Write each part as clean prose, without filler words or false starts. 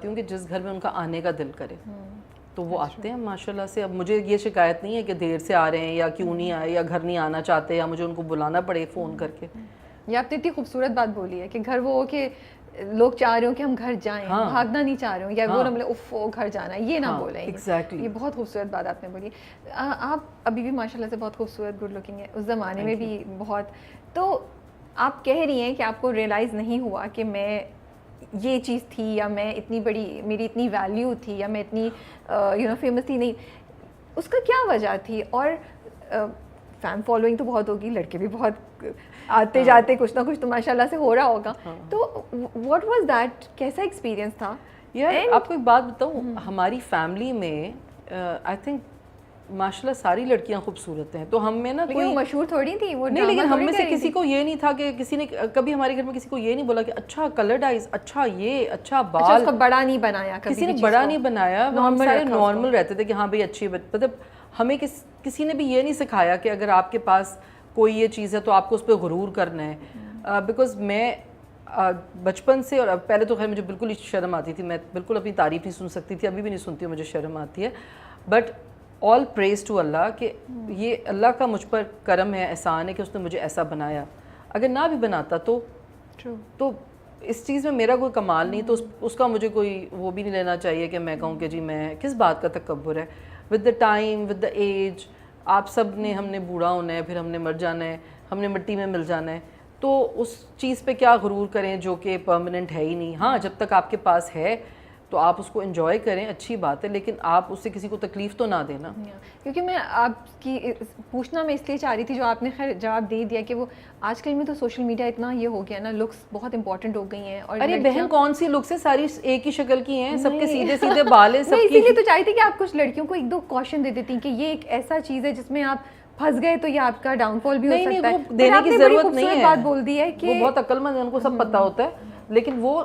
ہوں کہ جس گھر میں ان کا آنے کا دل کرے تو وہ آتے ہیں ماشاءاللہ سے. اب مجھے یہ شکایت نہیں ہے کہ دیر سے آ رہے ہیں یا کیوں نہیں آئے یا گھر نہیں آنا چاہتے یا مجھے ان کو بلانا پڑے فون کر کے. یہ آپ نے اتنی خوبصورت بات بولی ہے کہ گھر وہ ہو کہ لوگ چاہ رہے ہوں کہ ہم گھر جائیں, بھاگنا نہیں چاہ رہے ہوں, یا وہ نہ بولے اف وہ گھر جانا, یہ نہ بولیں. ایگزیکٹلی, یہ بہت خوبصورت بات آپ نے بولی. آپ ابھی بھی ماشاءاللہ سے بہت خوبصورت گڈ لکنگ ہے, اس زمانے میں بھی بہت. تو آپ کہہ رہی ہیں کہ آپ کو ریئلائز نہیں ہوا کہ میں یہ چیز تھی یا میں اتنی بڑی, میری اتنی ویلیو تھی یا میں اتنی فیمس تھی نہیں. اس کا کیا وجہ تھی؟ اور فین فالوئنگ تو بہت ہوگی, لڑکے بھی بہت آتے جاتے کچھ نہ کچھ تو ماشاء اللہ سے ہو رہا ہوگا. تو واٹ واز دیٹ, کیسا ایکسپیرینس تھا؟ یار آپ کو ایک بات بتاؤں, ہماری فیملی میں آئی تھنک ماشاء اللہ ساری لڑکیاں خوبصورت ہیں. تو ہم میں نا کوئی مشہور تھوڑی تھی وہ نہیں, لیکن ہم میں سے کسی کو یہ نہیں تھا کہ کسی نے کبھی ہمارے گھر میں کسی کو یہ نہیں بولا کہ اچھا کلرڈ آئیز, اچھا یہ, اچھا بال. اس کو بڑا نہیں بنایا, کسی نے بڑا نہیں بنایا. ہم سارے نارمل رہتے تھے کہ ہاں بھائی اچھی, مطلب ہمیں کسی نے بھی یہ نہیں سکھایا کہ اگر آپ کے پاس کوئی یہ چیز ہے تو آپ کو اس پہ غرور کرنا ہے. بیکاز میں بچپن سے, اور پہلے تو خیر مجھے بالکل ہی شرم آتی تھی, میں بالکل اپنی تعریف نہیں سن سکتی تھی, ابھی بھی نہیں سنتی ہوں, مجھے شرم آتی ہے. بٹ آل پریز ٹو اللہ کہ یہ اللہ کا مجھ پر کرم ہے, احسان ہے کہ اس نے مجھے ایسا بنایا. اگر نہ بھی بناتا تو اس چیز میں میرا کوئی کمال نہیں, تو اس کا مجھے کوئی وہ بھی نہیں لینا چاہیے کہ میں کہوں کہ جی میں کس بات کا تکبر ہے. With the time, with the age, آپ سب نے, ہم نے بوڑھا ہونا ہے, پھر ہم نے مر جانا ہے, ہم نے مٹی میں مل جانا ہے. تو اس چیز پہ کیا غرور کریں جو کہ پرماننٹ ہے ہی نہیں. ہاں جب تک آپ کے پاس ہے تو آپ اس کو انجوائے کریں, اچھی بات ہے, لیکن آپ اس سے کسی کو تکلیف تو نہ دینا. کیونکہ میں آپ کی پوچھنا میں اس لیے چاہ رہی تھی, جو آپ نے خیر جواب دے دیا, کہ وہ آج کل میں تو سوشل میڈیا اتنا یہ ہو گیا نا, لکس بہت امپورٹنٹ ہو گئی ہیں. اور ارے بہن کون سی لکس ہے, ساری ایک ہی شکل کی ہیں, سب کے سیدھے سیدھے بال ہیں, سب کی. اسی لیے تو چاہتی کہ آپ کچھ لڑکیوں کو ایک دو کوشن دے دیتی کہ یہ ایک ایسا چیز ہے جس میں آپ پھنس گئے تو یہ آپ کا ڈاؤن فال بھی ہو سکتا ہے. دینے کی ضرورت نہیں ہے, بات بول دی ہے کہ وہ بہت عقل مند ہے, ان کو سب پتہ ہوتا ہے, لیکن وہ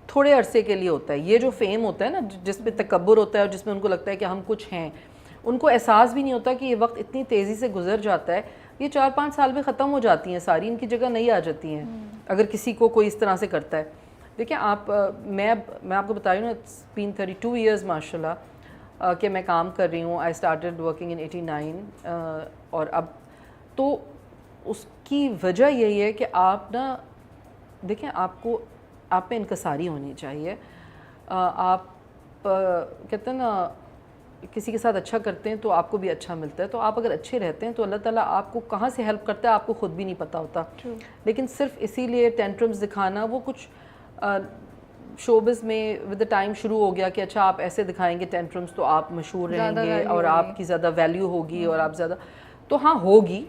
تھوڑے عرصے کے لیے ہوتا ہے. یہ جو فیم ہوتا ہے نا, جس پہ تکبر ہوتا ہے اور جس میں ان کو لگتا ہے کہ ہم کچھ ہیں, ان کو احساس بھی نہیں ہوتا کہ یہ وقت اتنی تیزی سے گزر جاتا ہے. یہ 4-5 سال میں ختم ہو جاتی ہیں ساری, ان کی جگہ نہیں آ جاتی ہیں اگر کسی کو کوئی اس طرح سے کرتا ہے. دیکھیں آپ, میں آپ کو بتا رہی ہوں, اٹس بین 32 ایئرز ماشاء اللہ کہ میں کام کر رہی ہوں. آئی اسٹارٹیڈ ورکنگ ان 89, اور اب تو اس کی وجہ یہی ہے کہ آپ نا دیکھیں, آپ پہ انکساری ہونی چاہیے. آپ کہتے ہیں نا کسی کے ساتھ اچھا کرتے ہیں تو آپ کو بھی اچھا ملتا ہے. تو آپ اگر اچھے رہتے ہیں تو اللہ تعالیٰ آپ کو کہاں سے ہیلپ کرتا ہے آپ کو خود بھی نہیں پتہ ہوتا. لیکن صرف اسی لیے ٹینٹرمز دکھانا, وہ کچھ شوبز میں ود دا ٹائم شروع ہو گیا کہ اچھا آپ ایسے دکھائیں گے ٹینٹرمز تو آپ مشہور رہیں گے اور آپ کی زیادہ ویلیو ہوگی اور آپ زیادہ, تو ہاں ہوگی,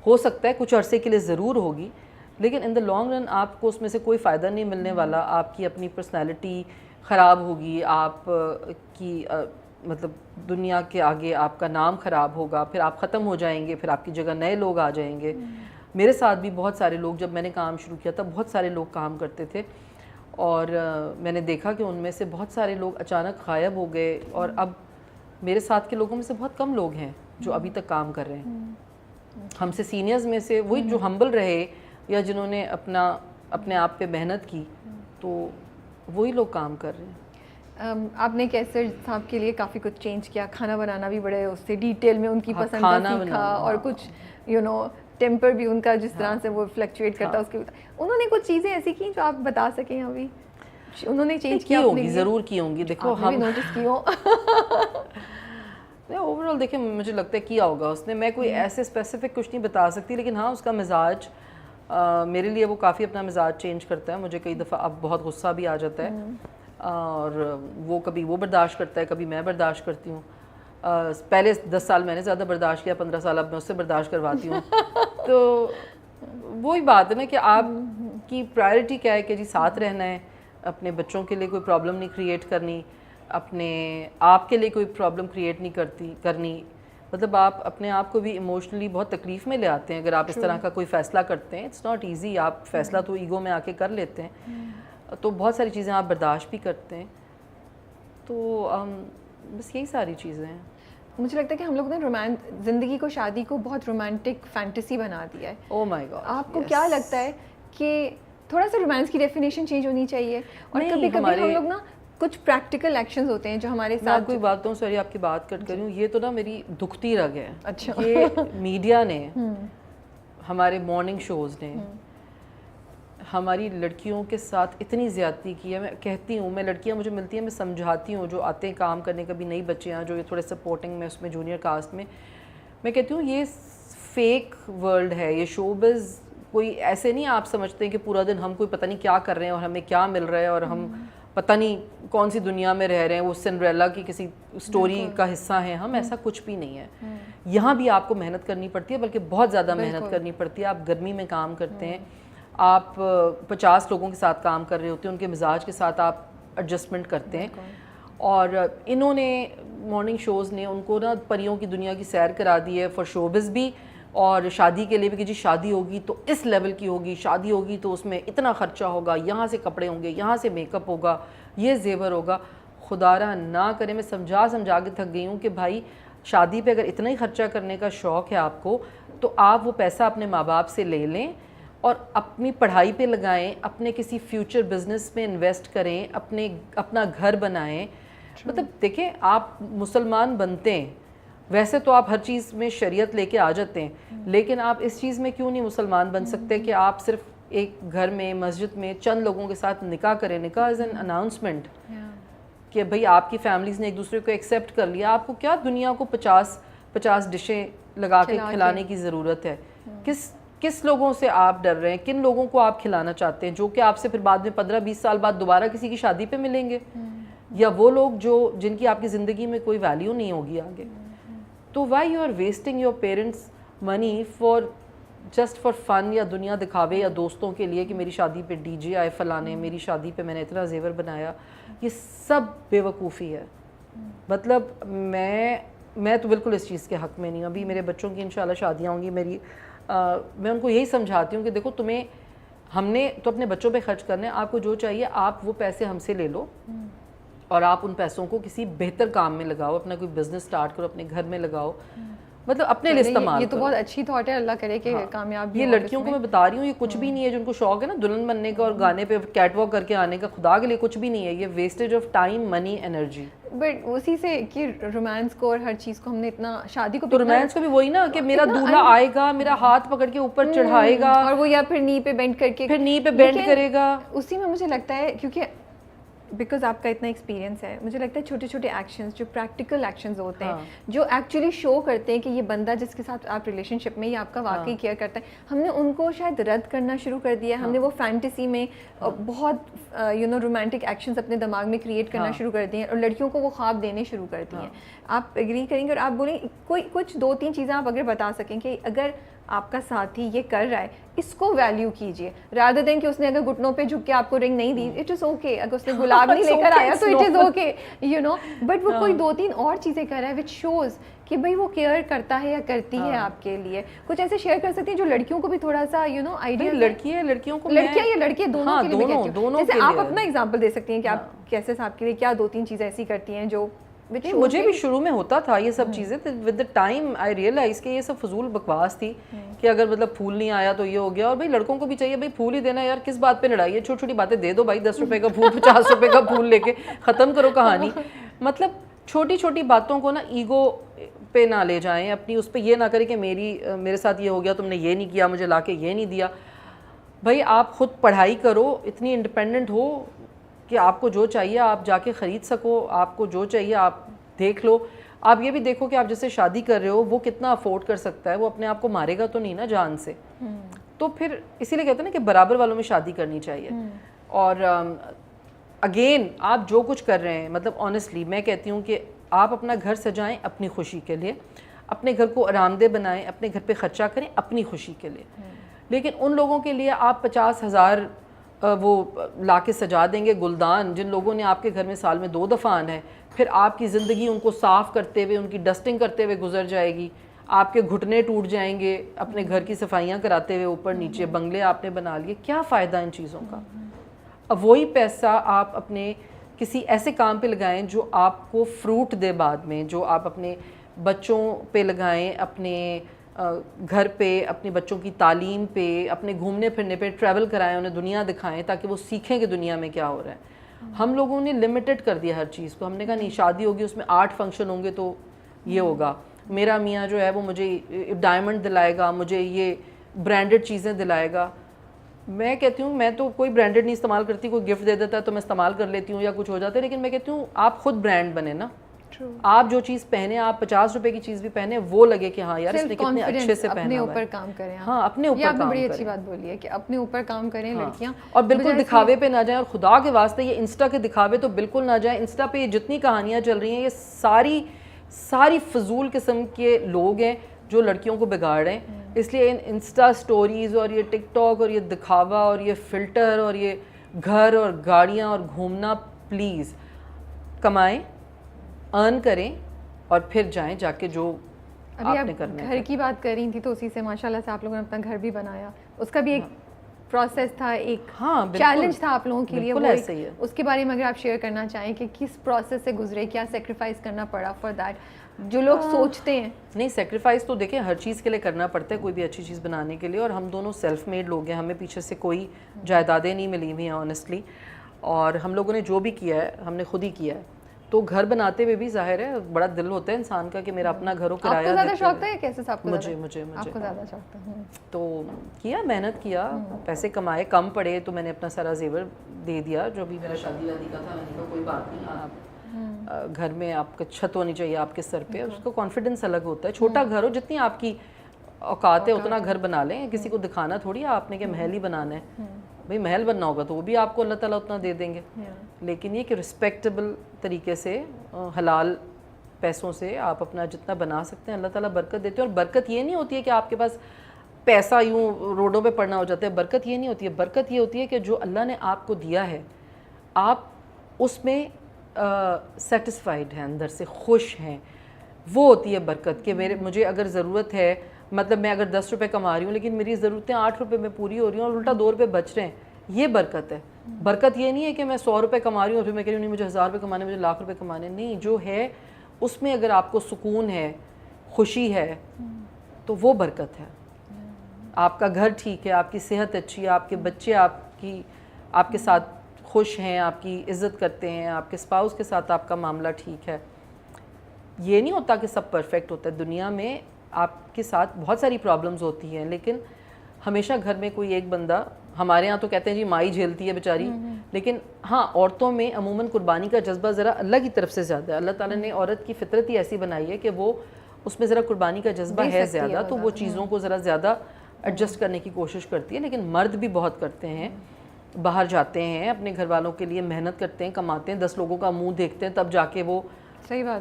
ہو سکتا ہے کچھ عرصے کے لیے ضرور ہوگی, لیکن ان دا لانگ رن آپ کو اس میں سے کوئی فائدہ نہیں ملنے والا. آپ کی اپنی پرسنالٹی خراب ہوگی, آپ کی مطلب دنیا کے آگے آپ کا نام خراب ہوگا, پھر آپ ختم ہو جائیں گے, پھر آپ کی جگہ نئے لوگ آ جائیں گے. میرے ساتھ بھی بہت سارے لوگ, جب میں نے کام شروع کیا تھا بہت سارے لوگ کام کرتے تھے, اور میں نے دیکھا کہ ان میں سے بہت سارے لوگ اچانک غائب ہو گئے, اور اب میرے ساتھ کے لوگوں میں سے بہت کم لوگ ہیں جو ابھی تک کام کر رہے ہیں. ہم سے سینئرز میں سے وہی جو ہمبل رہے یا جنہوں نے اپنے آپ پہ محنت کی, تو وہی لوگ کام کر رہے ہیں. آپ نے کیسر صاحب کے لیے کافی کچھ چینج کیا, کھانا بنانا بھی بڑے اس سے ڈیٹیل میں ان کی پسند کا سیکھا, اور کچھ ٹیمپر بھی ان کا جس طرح سے وہ فلیکچویٹ کرتا اس کے, انہوں نے کچھ چیزیں ایسی کی جو آپ بتا سکیں ابھی انہوں نے چینج کیا ہوگی, ضرور کی ہوں گی. دیکھو ہم نوٹس کی ہو اوور آل دیکھیں مجھے لگتا ہے کیا ہوگا اس نے, میں کوئی ایسے اسپیسیفک کچھ نہیں بتا سکتی, لیکن ہاں اس کا مزاج میرے لیے وہ کافی اپنا مزاج چینج کرتا ہے. مجھے کئی دفعہ اب بہت غصہ بھی آ جاتا ہے, اور وہ کبھی وہ برداشت کرتا ہے, کبھی میں برداشت کرتی ہوں. پہلے 10 سال میں نے زیادہ برداشت کیا, 15 سال اب میں اس سے برداشت کرواتی ہوں. تو وہی بات ہے نا کہ آپ کی پرائرٹی کیا ہے کہ جی ساتھ رہنا ہے, اپنے بچوں کے لیے کوئی پرابلم نہیں کریٹ کرنی, آپ کے لیے کوئی پرابلم کریٹ نہیں کرنی. مطلب آپ اپنے آپ کو بھی ایموشنلی بہت تکلیف میں لے آتے ہیں اگر آپ اس طرح کا کوئی فیصلہ کرتے ہیں. اٹس ناٹ ایزی, آپ فیصلہ تو ایگو میں آ کے کر لیتے ہیں, تو بہت ساری چیزیں آپ برداشت بھی کرتے ہیں. تو بس یہی ساری چیزیں ہیں. مجھے لگتا ہے کہ ہم لوگوں نے زندگی کو, شادی کو بہت رومانٹک فینٹیسی بنا دیا ہے. او مائی گاڈ, آپ کو کیا لگتا ہے کہ تھوڑا سا رومانس کی ڈیفینیشن چینج ہونی چاہیے؟ اور کبھی کبھی ہم لوگ نا کچھ پریکٹیکل ایکشنز ہوتے ہیں جو ہمارے میں آپ ساتھ. کو ایک بات بتاؤں, سوری آپ کی بات کٹ کر رہی ہوں, یہ تو نا میری دکھتی رگ ہے. اچھا. یہ میڈیا نے, ہمارے مارننگ شوز نے ہماری لڑکیوں کے ساتھ اتنی زیادتی کی ہے. میں کہتی ہوں, میں لڑکیاں مجھے ملتی ہیں, میں سمجھاتی ہوں, جو آتے ہیں کام کرنے, کبھی نئی بچیاں جو یہ تھوڑے سپورٹنگ میں اس میں جونیئر کاسٹ میں کہتی ہوں یہ فیک ورلڈ ہے, یہ شوبز کوئی ایسے نہیں آپ سمجھتے ہیں کہ پورا دن ہم کوئی پتہ نہیں کیا کر رہے ہیں اور ہمیں کیا مل رہا ہے اور ہم پتہ نہیں کون سی دنیا میں رہ رہے ہیں, وہ سنڈریلا کی کسی سٹوری کا حصہ ہیں ہم. ایسا کچھ بھی نہیں ہے. یہاں بھی آپ کو محنت کرنی پڑتی ہے, بلکہ بہت زیادہ محنت کرنی پڑتی ہے. آپ گرمی میں کام کرتے ہیں, آپ 50 لوگوں کے ساتھ کام کر رہے ہوتے ہیں, ان کے مزاج کے ساتھ آپ ایڈجسٹمنٹ کرتے ہیں. اور انہوں نے مارننگ شوز نے ان کو نا پریوں کی دنیا کی سیر کرا دی ہے, فار شوبز بھی اور شادی کے لیے بھی, کہ جی شادی ہوگی تو اس لیول کی ہوگی, شادی ہوگی تو اس میں اتنا خرچہ ہوگا, یہاں سے کپڑے ہوں گے, یہاں سے میک اپ ہوگا, یہ زیور ہوگا. خدا را نہ کرے, میں سمجھا کے تھک گئی ہوں کہ بھائی شادی پہ اگر اتنا ہی خرچہ کرنے کا شوق ہے آپ کو, تو آپ وہ پیسہ اپنے ماں باپ سے لے لیں اور اپنی پڑھائی پہ لگائیں, اپنے کسی فیوچر بزنس میں انویسٹ کریں, اپنا گھر بنائیں. مطلب دیکھیں, آپ مسلمان بنتے ہیں, ویسے تو آپ ہر چیز میں شریعت لے کے آ جاتے ہیں, لیکن آپ اس چیز میں کیوں نہیں مسلمان بن سکتے کہ آپ صرف ایک گھر میں, مسجد میں چند لوگوں کے ساتھ نکاح کریں. نکاح از این اناؤنسمنٹ کہ بھئی آپ کی فیملیز نے ایک دوسرے کو ایکسیپٹ کر لیا. آپ کو کیا دنیا کو 50 ڈشیں لگا کے کھلانے کی ضرورت ہے؟ کس لوگوں سے آپ ڈر رہے ہیں, کن لوگوں کو آپ کھلانا چاہتے ہیں, جو کہ آپ سے پھر بعد میں 15-20 سال بعد دوبارہ کسی کی شادی پہ ملیں گے, یا وہ لوگ جن کی آپ کی زندگی میں کوئی ویلیو نہیں ہوگی آگے. تو why you are wasting your parents money just for fun, یا دنیا دکھاوے, یا دوستوں کے لیے کہ میری شادی پہ ڈی جے آئے فلانے, میری شادی پہ میں نے اتنا زیور بنایا. یہ سب بے وقوفی ہے. مطلب میں تو بالکل اس چیز کے حق میں نہیں ہوں. ابھی میرے بچوں کی انشاءاللہ شادیاں ہوں گی میری, میں ان کو یہی سمجھاتی ہوں کہ دیکھو ہم نے تو اپنے بچوں پہ خرچ کرنا ہے, آپ کو جو چاہیے آپ وہ پیسے ہم سے لے لو اور آپ ان پیسوں کو کسی بہتر کام میں لگاؤ, اپنا کوئی بزنس سٹارٹ کرو, اپنے گھر میں لگاؤ, مطلب اپنے لیے استعمال. یہ تو بہت اچھی تھاٹ ہے, اللہ کرے کہ کامیاب. یہ لڑکیوں کو میں بتا رہی ہوں, یہ کچھ بھی نہیں ہے. جن کو شوق ہے نا دلہن بننے کا اور گانے پہ کیٹ واک کر کے آنے کا, خدا کے لیے کچھ بھی نہیں ہے. یہ wastage of time, money, energy. But اسی سے کہ رومانس کو اور ہر چیز کو ہم نے اتنا, شادی کو تو رومانس کو بھی وہی نا کہ میرا دولہا آئے گا, میرا ہاتھ پکڑ کے اوپر چڑھائے گا, اور وہ یا پھر نی پہ بینڈ کر کے, پھر نی پہ بینڈ کرے گا. اسی میں مجھے لگتا ہے, کیونکہ بیکاز آپ کا اتنا ایکسپیرینس ہے, مجھے لگتا ہے چھوٹے چھوٹے ایکشنز جو پریکٹیکل ایکشنز ہوتے ہیں, جو ایکچولی شو کرتے ہیں کہ یہ بندہ جس کے ساتھ آپ ریلیشن شپ میں یہ آپ کا واقعی کیئر کرتا ہے, ہم نے ان کو شاید رد کرنا شروع کر دیا. ہم نے وہ فینٹیسی میں بہت رومانٹک ایکشنز اپنے دماغ میں کریٹ کرنا شروع کر دیے, اور لڑکیوں کو وہ خواب دینے شروع کر دیے. آپ ایگری کریں گے, اور آپ بولیں کچھ 2-3 چیزیں آپ اگر بتا سکیں کہ اگر آپ کا ساتھی یہ کر رہا ہے, اس کو ویلیو کیجیے, رادر دین کہ اس نے اگر گھٹنوں پہ جھک کے آپ کو رنگ نہیں دی, اٹ از اوکے. اگر اس نے گلاب نہیں لے کر آیا تو it is okay, you know. But وہ کوئی 2-3 اور چیزیں کر رہا ہے وچ شوز کہ بھائی وہ کیئر کرتا ہے یا کرتی ہے آپ کے لیے. کچھ ایسے شیئر کر سکتی ہیں جو لڑکیوں کو بھی تھوڑا سا آئیڈیا. لڑکیوں یا لڑکے دونوں کے لیے کہتی ہوں. جیسے آپ اپنا ایگزامپل دے سکتی ہیں کہ آپ کیسے آپ کے لیے کیا 2-3 چیزیں ایسی کرتی ہیں جو مجھے بھی شروع میں ہوتا تھا یہ سب چیزیں. With the time I realize کہ یہ سب فضول بکواس تھی کہ اگر مطلب پھول نہیں آیا تو یہ ہو گیا. اور بھائی لڑکوں کو بھی چاہیے بھائی پھول ہی دینا ہے یار, کس بات پہ لڑائی ہے, چھوٹی چھوٹی باتیں دے دو بھائی, 10 روپے کا پھول 50 روپے کا پھول لے کے ختم کرو کہانی. مطلب چھوٹی چھوٹی باتوں کو نا ایگو پہ نہ لے جائیں, اپنی اس پہ یہ نہ کریں کہ میرے ساتھ یہ ہو گیا, تم نے یہ نہیں کیا, مجھے لا کے یہ نہیں دیا. بھائی آپ خود پڑھائی کرو, اتنی انڈیپینڈنٹ ہو کہ آپ کو جو چاہیے آپ جا کے خرید سکو, آپ کو جو چاہیے آپ دیکھ لو. آپ یہ بھی دیکھو کہ آپ جس سے شادی کر رہے ہو وہ کتنا افورڈ کر سکتا ہے, وہ اپنے آپ کو مارے گا تو نہیں نا جان سے. تو پھر اسی لیے کہتے ہیں نا کہ برابر والوں میں شادی کرنی چاہیے. اور اگین آپ جو کچھ کر رہے ہیں, مطلب آنیسٹلی میں کہتی ہوں کہ آپ اپنا گھر سجائیں اپنی خوشی کے لیے, اپنے گھر کو آرام دہ بنائیں, اپنے گھر پہ خرچہ کریں اپنی خوشی کے لیے. لیکن ان لوگوں کے لیے آپ 50,000 وہ لا کے سجا دیں گے گلدان, جن لوگوں نے آپ کے گھر میں سال میں 2 دفعہ آنا ہے, پھر آپ کی زندگی ان کو صاف کرتے ہوئے, ان کی ڈسٹنگ کرتے ہوئے گزر جائے گی. آپ کے گھٹنے ٹوٹ جائیں گے اپنے گھر کی صفائیاں کراتے ہوئے, اوپر نیچے بنگلے آپ نے بنا لیے. کیا فائدہ ان چیزوں کا؟ اب وہی پیسہ آپ اپنے کسی ایسے کام پہ لگائیں جو آپ کو فروٹ دے بعد میں, جو آپ اپنے بچوں پہ لگائیں, اپنے گھر پہ, اپنے بچوں کی تعلیم پہ, اپنے گھومنے پھرنے پہ, ٹریول کرائیں, انہیں دنیا دکھائیں تاکہ وہ سیکھیں کہ دنیا میں کیا ہو رہا ہے. ہم لوگوں نے لمیٹڈ کر دیا ہر چیز کو. ہم نے کہا نہیں شادی ہوگی اس میں 8 فنکشن ہوں گے تو یہ ہوگا, میرا میاں جو ہے وہ مجھے ڈائمنڈ دلائے گا, مجھے یہ برانڈڈ چیزیں دلائے گا. میں کہتی ہوں میں تو کوئی برانڈڈ نہیں استعمال کرتی, کوئی گفٹ دے دیتا ہے تو میں استعمال کر لیتی ہوں یا کچھ ہو جاتا ہے, لیکن میں کہتی ہوں آپ خود برانڈ بنے نا. آپ جو چیز پہنے, آپ 50 روپے کی چیز بھی پہنے, وہ لگے کہ ہاں یار اس نے کتنے اچھے سے پہنا اپنے ہوا ہے. اوپر کام کریں. ہاں اپنے اوپر کام کریں. بڑی اچھی بات بولی ہے کہ اپنے اوپر کام کریں لڑکیاں, اور بالکل دکھاوے پہ نہ جائیں. اور خدا کے واسطے یہ انسٹا کے دکھاوے تو بالکل نہ جائیں. انسٹا پہ یہ جتنی کہانیاں چل رہی ہیں یہ ساری فضول قسم کے لوگ ہیں جو لڑکیوں کو بگاڑ رہے ہیں. اس لیے ان انسٹا سٹوریز اور یہ ٹک ٹاک اور یہ دکھاوا اور یہ فلٹر اور یہ گھر اور گاڑیاں اور گھومنا, پلیز کمائیں, ارن کریں اور پھر جائیں جا کے جو آپ نے کرنا ہے. گھر کی بات کر رہی تھی تو اسی سے ماشاءاللہ سے آپ لوگوں نے اپنا گھر بھی بنایا, اس کا بھی ایک پروسیس تھا, ایک چیلنج تھا آپ لوگوں کے لیے, وہ ایسے ہی ہے. اس کے بارے میں اگر آپ شیئر کرنا چاہیں کہ کس پروسیس سے گزرے, کیا سیکریفائز کرنا پڑا فار دیٹ, جو لوگ سوچتے ہیں. نہیں سیکریفائز تو دیکھیں ہر چیز کے لیے کرنا پڑتا ہے, کوئی بھی اچھی چیز بنانے کے لیے. اور ہم دونوں سیلف میڈ لوگ ہیں, ہمیں پیچھے سے کوئی جائیدادیں نہیں ملی ہوئی ہیں آنیسٹلی, اور ہم لوگوں نے جو بھی کیا ہے ہم نے خود ہی کیا ہے. تو گھر بناتے ہوئے بھی ظاہر ہے بڑا دل ہوتا ہے انسان کا کہ میرا اپنا گھر ہو, کرایہ. آپ کو زیادہ شوق تھا یا کیسے صاحب کو؟ مجھے آپ کو زیادہ شوق تھا. تو کیا, محنت کیا, پیسے کمائے, کم پڑے تو میں نے اپنا سارا زیور دے دیا جو بھی میرا شادی وادی کا تھا. میں نے کہا کوئی بات نہیں, آپ گھر میں آپ کا چھت ہونی چاہیے آپ کے سر پہ, اس کا کانفیڈنس الگ ہوتا ہے. چھوٹا گھر ہو, جتنی آپ کی اوقات ہے اتنا گھر بنا لیں, کسی کو دکھانا تھوڑی آپ نے کہ محل ہی بنانا ہے. بھئی محل بننا ہوگا تو وہ بھی آپ کو اللہ تعالیٰ اتنا دے دیں گے, لیکن یہ کہ رسپیکٹیبل طریقے سے حلال پیسوں سے آپ اپنا جتنا بنا سکتے ہیں اللہ تعالیٰ برکت دیتے ہیں. اور برکت یہ نہیں ہوتی ہے کہ آپ کے پاس پیسہ یوں روڈوں پہ پڑنا ہو جاتا ہے, برکت یہ نہیں ہوتی ہے. برکت یہ ہوتی ہے کہ جو اللہ نے آپ کو دیا ہے آپ اس میں سیٹسفائیڈ ہیں, اندر سے خوش ہیں, وہ ہوتی ہے برکت. کہ مجھے اگر ضرورت ہے, مطلب میں اگر 10 روپے کما رہی ہوں لیکن میری ضرورتیں 8 روپے میں پوری ہو رہی ہیں اور الٹا 2 روپے بچ رہے ہیں, یہ برکت ہے. برکت یہ نہیں ہے کہ میں 100 روپے کما رہی ہوں اور پھر میں کہہ رہی ہوں نہیں مجھے 1000 روپے کمانے, مجھے لاکھ روپے کمانے. نہیں, جو ہے اس میں اگر آپ کو سکون ہے, خوشی ہے, تو وہ برکت ہے. آپ کا گھر ٹھیک ہے, آپ کی صحت اچھی ہے, آپ کے بچے آپ کے ساتھ خوش ہیں, آپ کی عزت کرتے ہیں, آپ کے اسپاؤس کے ساتھ آپ کا معاملہ ٹھیک ہے. یہ نہیں ہوتا کہ سب پرفیکٹ ہوتا ہے. دنیا میں آپ کے ساتھ بہت ساری پرابلمز ہوتی ہیں, لیکن ہمیشہ گھر میں کوئی ایک بندہ, ہمارے ہاں تو کہتے ہیں جی مائی جھیلتی ہے بیچاری, لیکن ہاں عورتوں میں عموماً قربانی کا جذبہ ذرا اللہ کی طرف سے زیادہ ہے. اللہ تعالیٰ نے عورت کی فطرت ہی ایسی بنائی ہے کہ وہ اس میں ذرا قربانی کا جذبہ ہے زیادہ, تو وہ چیزوں کو ذرا زیادہ ایڈجسٹ کرنے کی کوشش کرتی ہے. لیکن مرد بھی بہت کرتے ہیں, باہر جاتے ہیں, اپنے گھر والوں کے لیے محنت کرتے ہیں, کماتے ہیں, 10 لوگوں کا منہ دیکھتے ہیں, تب جا کے وہ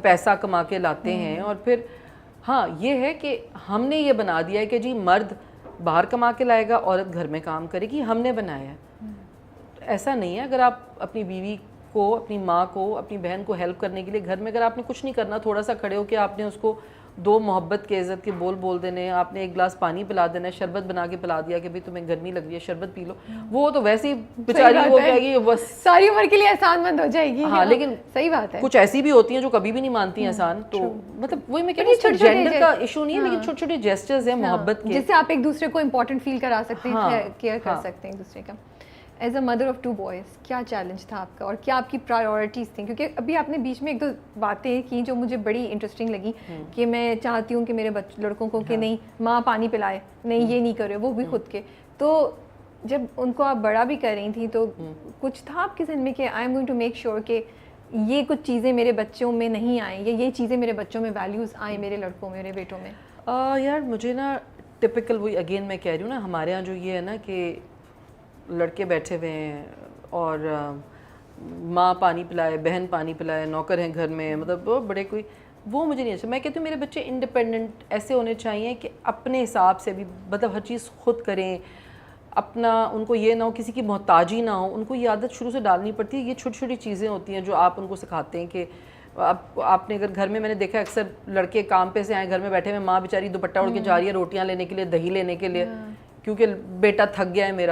پیسہ کما کے لاتے ہیں. اور پھر ہاں یہ ہے کہ ہم نے یہ بنا دیا ہے کہ جی مرد باہر کما کے لائے گا, عورت گھر میں کام کرے گی, ہم نے بنایا ہے. ایسا نہیں ہے. اگر آپ اپنی بیوی کو, اپنی ماں کو, اپنی بہن کو ہیلپ کرنے کے لیے گھر میں اگر آپ نے کچھ نہیں کرنا, تھوڑا سا کھڑے ہو کے آپ نے اس کو 2 محبت کے, عزت کے بول دینے, آپ نے 1 گلاس پانی پلا دینا, شربت بنا کے پلا دیا کہ بھئی تمہیں گرمی لگ رہی ہے شربت پی لو, وہ تو ویسے ہی بیچاری ہو جائے گی, بس ساری عمر کے لیے احسان مند ہو جائے گی. ہاں لیکن صحیح بات ہے, کچھ ایسی بھی ہوتی ہیں جو کبھی بھی نہیں مانتی ہیں احسان. تو مطلب وہی میں کہہ رہی ہوں, جینڈر کا ایشو نہیں ہے, لیکن چھوٹے چھوٹے جیسچرز ہیں محبت کے, جس سے آپ ایک دوسرے کو امپورٹنٹ فیل کرا سکتے ہیں, کیئر کر سکتے ہیں ایک دوسرے کا. As a mother of 2 boys کیا چیلنج تھا آپ کا, اور کیا آپ کی پرائیورٹیز تھیں؟ کیونکہ ابھی آپ نے بیچ میں 1-2 باتیں کی جو مجھے بڑی انٹرسٹنگ لگی, کہ میں چاہتی ہوں کہ میرے لڑکوں کو کہ نہیں ماں پانی پلائے, نہیں یہ نہیں کرے, وہ بھی خود کے. تو جب ان کو آپ بڑا بھی کر رہی تھیں تو کچھ تھا آپ کے ذہن میں کہ I am going to make sure کہ یہ کچھ چیزیں میرے بچوں میں نہیں آئیں, یا یہ چیزیں میرے بچوں میں ویلیوز آئیں, میرے لڑکوں میں, میرے بیٹوں میں؟ یار مجھے نا ٹپکل وہی اگین میں کہہ رہی ہوں نا, ہمارے یہاں جو یہ ہے نا کہ لڑکے بیٹھے ہوئے ہیں اور ماں پانی پلائے, بہن پانی پلائے, نوکر ہیں گھر میں, مطلب وہ بڑے کوئی, وہ مجھے نہیں اچھا. میں کہتی ہوں میرے بچے انڈیپینڈنٹ ایسے ہونے چاہیے کہ اپنے حساب سے بھی مطلب ہر چیز خود کریں, اپنا ان کو یہ نہ ہو کسی کی محتاجی نہ ہو. ان کو یہ عادت شروع سے ڈالنی پڑتی ہے. یہ چھوٹی چھوٹی چیزیں ہوتی ہیں جو آپ ان کو سکھاتے ہیں کہ آپ نے اگر گھر میں نے دیکھا اکثر لڑکے کام پہ سے آئے, گھر میں بیٹھے ہوئے, ماں بیچاری دوپٹہ اڑ کے جا رہی ہے روٹیاں لینے کے لیے, دہی لینے کے لیے, کیونکہ بیٹا تھک گیا ہے میرا.